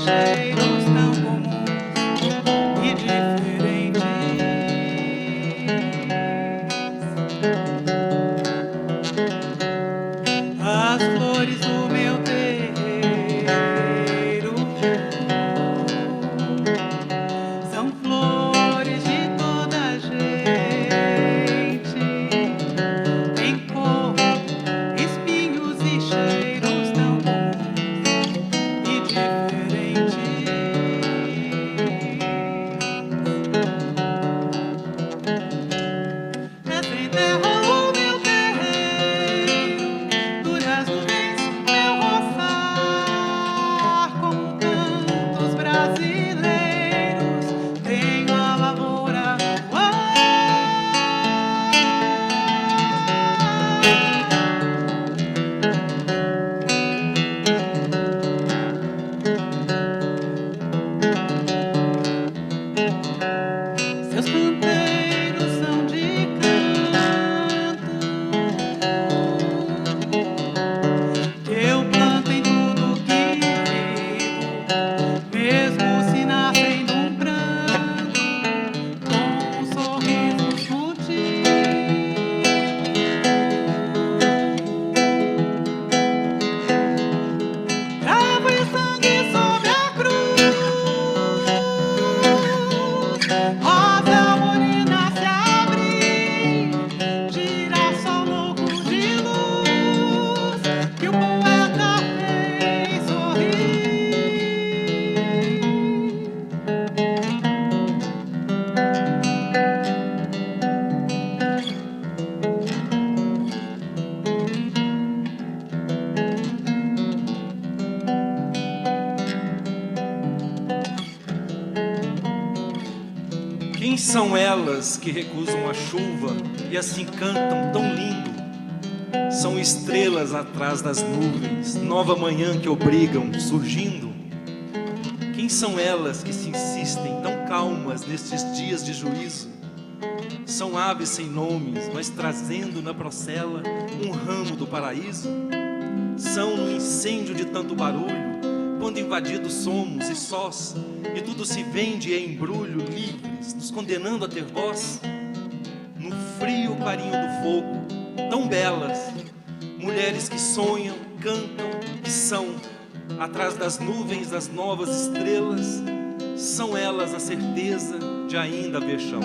cheiros tão comuns e diferentes. As flores do meu terreiro são flores de toda a gente. Tem cor, espinhos e cheiros tão comuns e diferentes. Desenterra o meu terreiro, duras nuvens, meu roçar, como tantos brasileiros. Tenho a lavoura no ar. Seus canteiros são de canto que eu planto em tudo que vivo, mesmo se nascem num pranto, com um sorriso sutil. Cravo e sangue sobre a cruz, rosa morena se abrir, girassol louco de luz, que o poeta fez sorrir. Quem são elas que recusam a chuva e assim cantam tão lindo? São estrelas atrás das nuvens, nova manhã que obrigam surgindo. Quem são elas que se insistem tão calmas nestes dias de juízo? São aves sem nomes, mas trazendo na procela um ramo do paraíso. São no incêndio de tanto barulho, quando invadidos somos e sós, e tudo se vende em embrulho, livres, nos condenando a ter voz. No frio clarinho do fogo, tão belas, mulheres que sonham, cantam e são, atrás das nuvens das novas estrelas, são elas a certeza de ainda haver chão.